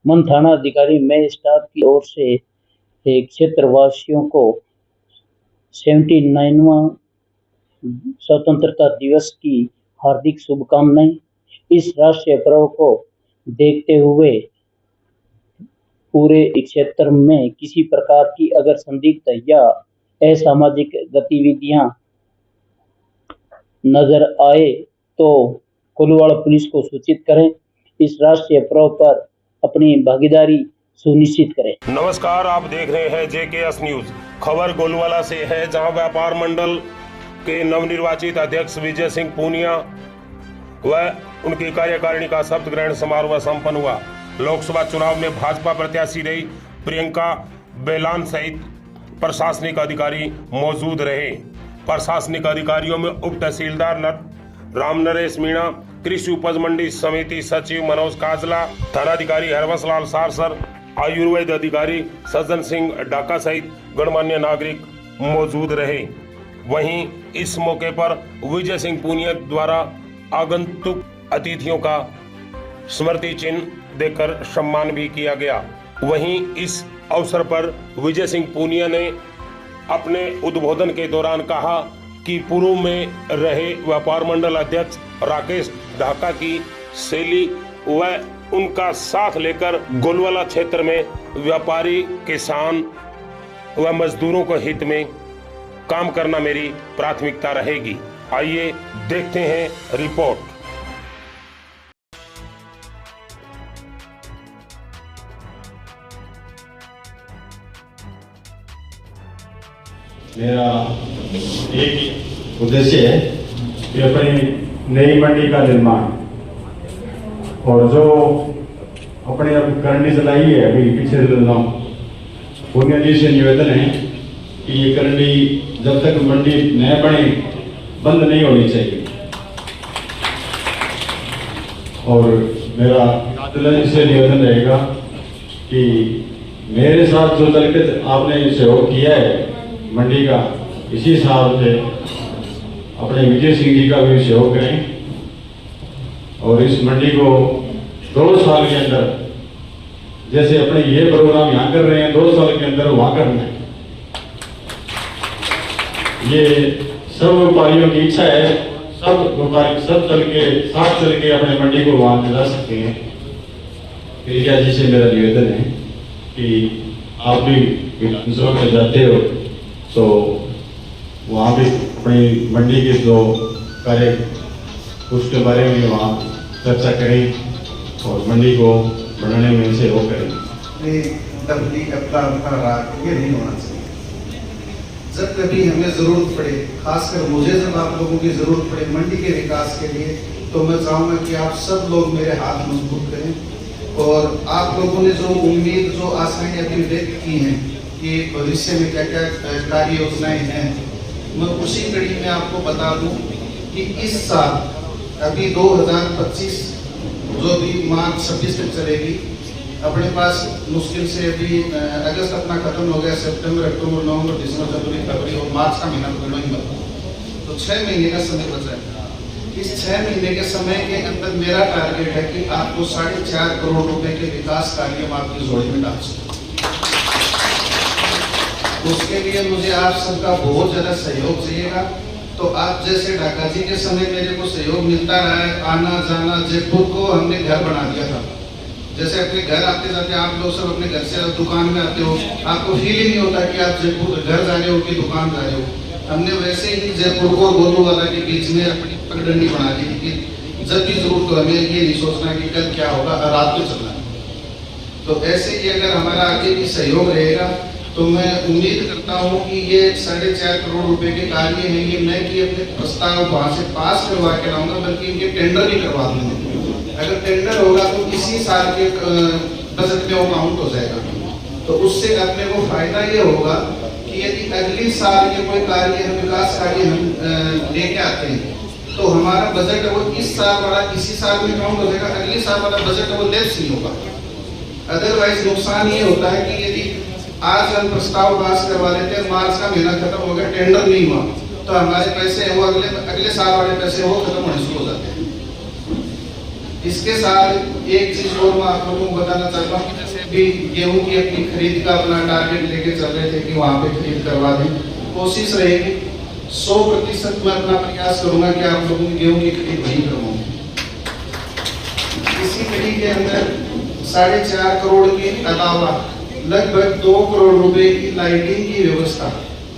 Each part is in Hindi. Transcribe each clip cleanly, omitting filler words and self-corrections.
मन थाना अधिकारी महेश स्टाफ की ओर से क्षेत्रवासियों को 79वां स्वतंत्रता दिवस की हार्दिक शुभकामनाएं। इस राष्ट्रीय पर्व को देखते हुए पूरे क्षेत्र में किसी प्रकार की अगर संदिग्ध या असामाजिक गतिविधियां नजर आए तो कोलवाड़ा पुलिस को सूचित करें। इस राष्ट्रीय पर्व पर अपनी भागीदारी सुनिश्चित करें। नमस्कार, आप देख रहे हैं JKS न्यूज। खबर गोलवाला से है, जहां व्यापार मंडल के नवनिर्वाचित अध्यक्ष विजय सिंह पूनिया व उनकी कार्यकारिणी का शपथ ग्रहण समारोह संपन्न हुआ। लोकसभा चुनाव में भाजपा प्रत्याशी रही प्रियंका बेलान सहित प्रशासनिक अधिकारी मौजूद रहे। प्रशासनिक अधिकारियों में उप तहसीलदार राम नरेश मीणा, कृषि उपज मंडी समिति सचिव मनोज काजला, थानाधिकारी हरवंश लाल सारसर, आयुर्वेद अधिकारी सज्जन सिंह डाका सहित गणमान्य नागरिक मौजूद रहे। वहीं इस मौके पर विजय सिंह पूनिया द्वारा आगंतुक अतिथियों का स्मृति चिन्ह देकर सम्मान भी किया गया। वहीं इस अवसर पर विजय सिंह पूनिया ने अपने उद्बोधन के दौरान कहा कि पूर्व में रहे व्यापार मंडल अध्यक्ष राकेश ढाका की शैली व उनका साथ लेकर गोलवाला क्षेत्र में व्यापारी, किसान व मजदूरों के हित में काम करना मेरी प्राथमिकता रहेगी। आइए देखते हैं रिपोर्ट। मेरा एक उद्देश्य है कि अपनी नई मंडी का निर्माण और जो अपने अब करंडी चलाई है अभी पीछे पूनिया जी से निवेदन है कि ये करंडी जब तक मंडी नया बने बंद नहीं होनी चाहिए। और मेरा जी से निवेदन रहेगा कि मेरे साथ जो चल के आपने सहयोग किया है मंडी का, इसी हिसाब से अपने विजय सिंह जी का भी सहयोग करें और इस मंडी को 2 साल के अंदर, जैसे अपने ये प्रोग्राम यहाँ कर रहे हैं, 2 साल के अंदर वहां करना है। ये सब व्यापारियों की इच्छा है, सब व्यापारी सब साथ चल के अपने मंडी को वहां ले जा सकते हैं। प्रिया जी से मेरा निवेदन है कि आप भी विधानसभा में जाते हो तो वहाँ भी अपनी मंडी के जो कार्य उसके बारे में वहाँ चर्चा करें और मंडी को बढ़ाने में सहयोग करें। ये नहीं होना चाहिए। जब कभी हमें जरूरत पड़े, खासकर मुझे जब आप लोगों की जरूरत पड़े मंडी के विकास के लिए, तो मैं चाहूँगा कि आप सब लोग मेरे हाथ मजबूत करें। और आप लोगों ने जो उम्मीद, जो आशाएं अभी व्यक्त की हैं कि भविष्य में क्या क्या कार्य योजनाएं हैं, मैं उसी कड़ी में आपको बता दूं कि इस साल अभी 2025 जो भी मार्च 26 तक चलेगी, अपने पास मुश्किल से अभी अगस्त अपना खत्म हो गया, सितंबर, अक्टूबर, नवंबर, दिसंबर, जनवरी, फरवरी और मार्च का महीना पकड़ो ही मत, तो 6 महीने का समय बचा है। इस 6 महीने के समय के अंदर मेरा टारगेट है कि आपको 4.5 करोड़ रुपए के विकास कार्य हम आपकी जोड़ी में डाल सकते। उसके लिए मुझे आप सबका बहुत ज्यादा सहयोग चाहिएगा। तो आप जैसे ढाका जी के समय मेरे को सहयोग मिलता रहा है, आना जाना, जयपुर को हमने घर बना दिया था। जैसे अपने घर आते जाते आप लोग सब अपने घर से दुकान में आते हो, आपको फील ही नहीं होता कि आप जयपुर घर जा रहे हो कि दुकान जा रहे हो। हमने वैसे ही जयपुर को गोलूवाला के बीच में अपनी पगडंडी बना दी कि जब भी जरूरत हो हमें ये नहीं सोचना कि कल क्या होगा, रात को चलना है। तो ऐसे ही अगर हमारा आगे भी सहयोग रहेगा तो मैं उम्मीद करता हूं कि ये 4.5 करोड़ रुपए के कार्य हैं, ये मैं कि अपने प्रस्ताव वहां से पास करवा के लाऊंगा, बल्कि इनके टेंडर भी करवा दूंगा। अगर टेंडर होगा तो इसी साल के बजट में वो काउंट हो जाएगा। तो उससे अपने को फायदा ये होगा कि यदि अगले साल के कोई कार्य हम विकास कार्य हम लेके आते हैं तो हमारा बजट है वो इस साल वाला इसी साल में काउंट हो जाएगा, अगले साल वाला बजट है वो लेस नहीं होगा। अदरवाइज नुकसान ये होता है कि यदि आज हम प्रस्ताव पास करवा लेते हैं, मार्च का महीना खत्म हो गया, टेंडर नहीं हुआ, तो हमारे पैसे वो अगले साल वाले पैसे वो खत्म होने शुरू हो जाते हैं। इसके साथ एक चीज और मैं आप लोगों को बताना चाहता हूँ, जैसे अभी गेहूं की अपनी खरीद का अपना टारगेट लेके चल रहे थे कि वहाँ पे खरीद करवा दें, कोशिश रहेगी 100% मैं अपना प्रयास करूंगा कि आप लोगों की गेहूं की खरीद वहीं करवाऊंगी। इसी कड़ी के अंदर 4.5 करोड़ के अलावा लगभग 2 करोड़ रुपए की लाइटिंग की व्यवस्था,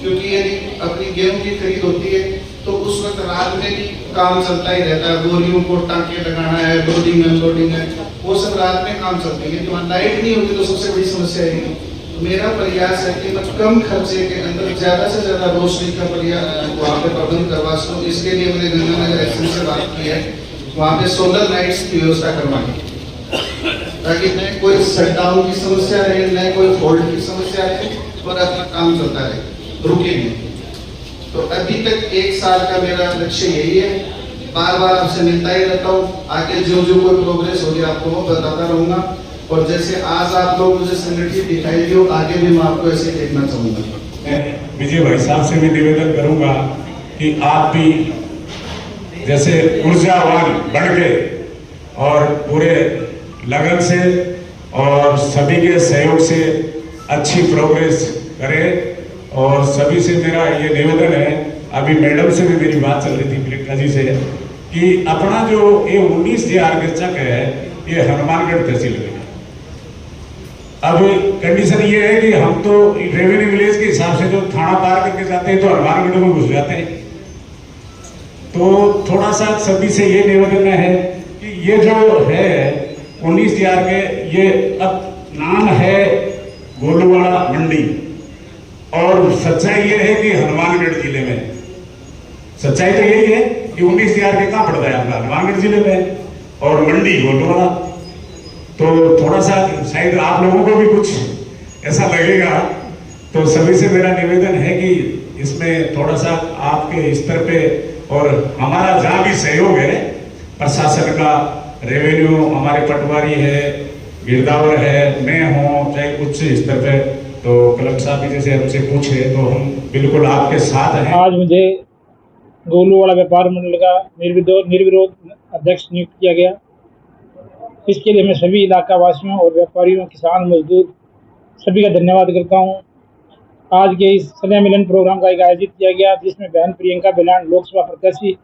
क्योंकि यदि अपनी गेहूं की खरीद होती है तो उस वक्त रात में भी काम चलता ही रहता है, बोरियों को टांके लगाना है, लोडिंग अनलोडिंग है, वो सब रात में काम चलते हैं। तो लाइट नहीं होती तो सबसे बड़ी समस्या है। तो मेरा प्रयास है कि मैं कम खर्चे के अंदर ज्यादा से ज्यादा रोशनी का वहाँ पे प्रबंध करवा सकूँ। इसके लिए मैंने गंगानगर एक्शन से बात की है, वहाँ पे सोलर लाइट्स की व्यवस्था करवानी, ताकि न कोई शटडाउन की समस्या रहे, न कोई फॉल्ट की समस्या रहे और अपना काम चलता रहे, रुके नहीं। तो अभी तक 1 साल का मेरा लक्ष्य यही है, बार बार आपसे मिलता ही रहता हूँ, आगे जो जो कोई प्रोग्रेस होगी आपको मैं बताता रहूंगा। और जैसे आज आप लोग मुझे संगठित दिखाई दिए, आगे भी मैं आपको ऐसे देखना चाहूंगा। विजय भाई साहब से भी निवेदन करूंगा कि आप भी जैसे ऊर्जावान बढ़ गए और पूरे लगन से और सभी के सहयोग से अच्छी प्रोग्रेस करें। और सभी से मेरा ये निवेदन है, अभी मैडम से भी मेरी बात चल रही थी प्रियंका जी से, कि अपना जो ये 19,000 के चक है ये हनुमानगढ़ तहसील में। अब कंडीशन ये है कि हम तो रेवेन्यू विलेज के हिसाब से जो थाना पार करके जाते हैं तो हनुमानगढ़ में घुस जाते हैं। तो थोड़ा सा सभी से ये निवेदन है कि ये जो है 19,000 के, ये अब नाम है गोलूवाला मंडी, और सच्चाई ये है कि हनुमानगढ़ जिले में, सच्चाई तो यही है कि 19,000 के कहाँ पड़ता है आपका, हनुमानगढ़ जिले में, और मंडी गोलूवाला। तो थोड़ा सा शायद आप लोगों को भी कुछ ऐसा लगेगा, तो सभी से मेरा निवेदन है कि इसमें थोड़ा सा आपके स्तर पे और हमारा जहाँ भी सहयोग है प्रशासन का, रेवेन्यू हमारे पटवारी है, गिरदावर है, मैं हूँ, चाहे उच्च स्तर पे, तो कलेक्टर साहब भी जैसे हमसे पूछे तो हम बिल्कुल आपके साथ हैं। आज मुझे गोलूवाला व्यापार मंडल का निर्विरोध अध्यक्ष नियुक्त किया गया। इसके लिए मैं सभी इलाका वासियों और व्यापारियों, किसान, मजदूर सभी का धन्यवाद करता हूं। आज के इस स्नेह मिलन प्रोग्राम का एक आयोजित किया गया, जिसमें बहन प्रियंका बिलान लोकसभा प्रत्याशी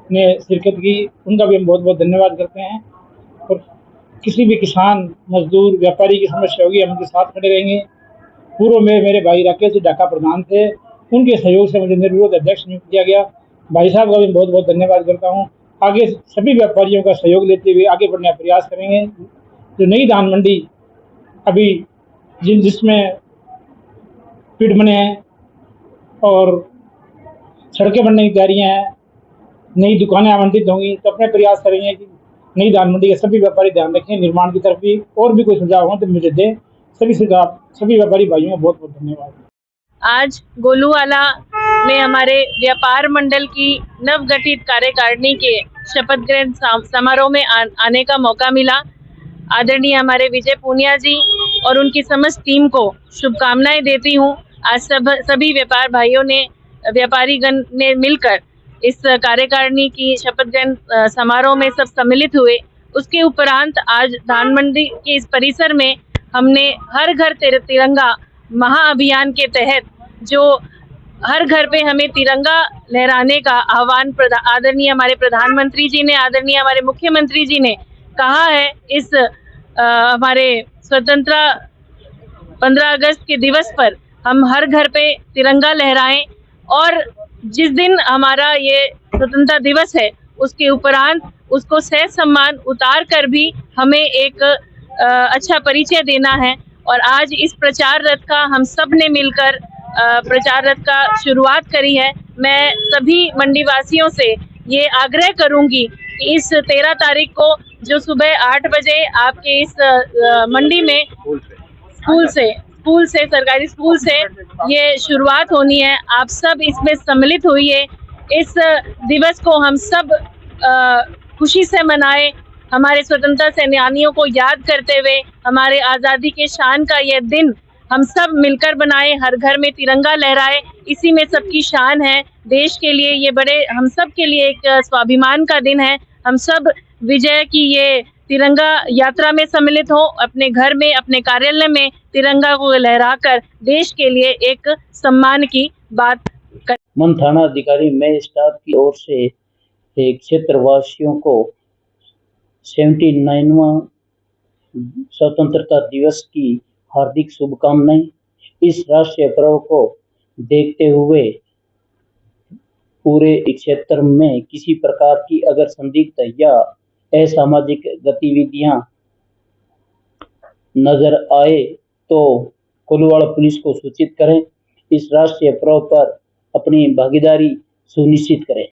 ने शिरकत की, उनका भी हम बहुत बहुत धन्यवाद करते हैं। और किसी भी किसान, मजदूर, व्यापारी की समस्या होगी, हम उनके साथ खड़े रहेंगे। पूर्व में मेरे भाई राकेश जी ढाका प्रधान थे, उनके सहयोग से मुझे निर्विरोध अध्यक्ष नियुक्त किया गया। भाई साहब का भी बहुत बहुत धन्यवाद करता हूं। आगे सभी व्यापारियों का सहयोग लेते हुए आगे बढ़ने का प्रयास करेंगे। जो नई धान मंडी अभी जिसमें पिट बने हैं और सड़कें बनने की तैयारियां हैं, नई दुकानें आवंटित होंगी, तो अपने प्रयास करेंगे कि नई धान मंडी के सभी व्यापारी ध्यान रखें। निर्माण की तरफ भी और भी कोई सुझाव हो तो मुझे दें। सभी व्यापारी भाइयों का बहुत बहुत धन्यवाद। आज गोलूवाला में हमारे व्यापार मंडल की नवगठित कार्यकारिणी के शपथ ग्रहण समारोह में आने का मौका मिला। आदरणीय हमारे विजय पूनिया जी और उनकी समस्त टीम को शुभकामनाएं देती हूं। आज सभी व्यापार भाइयों ने, व्यापारीगण ने मिलकर इस कार्यकारिणी की शपथ ग्रहण समारोह में सब सम्मिलित हुए। उसके उपरांत आज धान मंडी के इस परिसर में हमने हर घर तिरंगा महाअभियान के तहत, जो हर घर पे हमें तिरंगा लहराने का आह्वान आदरणीय हमारे प्रधानमंत्री जी ने, आदरणीय हमारे मुख्यमंत्री जी ने कहा है। इस हमारे स्वतंत्रता 15 अगस्त के दिवस पर हम हर घर पे तिरंगा लहराएं, और जिस दिन हमारा ये स्वतंत्रता दिवस है उसके उपरांत उसको सह सम्मान उतार कर भी हमें एक अच्छा परिचय देना है। और आज इस प्रचार रथ का हम सब ने मिलकर प्रचार रथ का शुरुआत करी है। मैं सभी मंडी वासियों से ये आग्रह करूंगी कि इस 13 तारीख को जो सुबह 8 बजे आपके इस मंडी में स्कूल से सरकारी स्कूल से ये शुरुआत होनी है, आप सब इसमें सम्मिलित होइए। इस दिवस को हम सब खुशी से मनाएं। हमारे स्वतंत्रता सेनानियों को याद करते हुए हमारे आज़ादी के शान का यह दिन हम सब मिलकर बनाएं, हर घर में तिरंगा लहराए। इसी में सबकी शान है। देश के लिए ये बड़े हम सब के लिए एक स्वाभिमान का दिन है। हम सब विजय की ये तिरंगा यात्रा में सम्मिलित हो, अपने घर में, अपने कार्यालय में तिरंगा को लहराकर देश के लिए एक सम्मान की बात कर। मन थाना अधिकारी महेश की ओर से क्षेत्रवासियों को 79वां स्वतंत्रता दिवस की हार्दिक शुभकामनाएं। इस राष्ट्रीय पर्व को देखते हुए पूरे क्षेत्र में किसी प्रकार की अगर संदिग्ध या असामाजिक गतिविधियां नजर आए तो कोलूवाड़ा पुलिस को सूचित करें। इस राष्ट्रीय पर्व पर अपनी भागीदारी सुनिश्चित करें।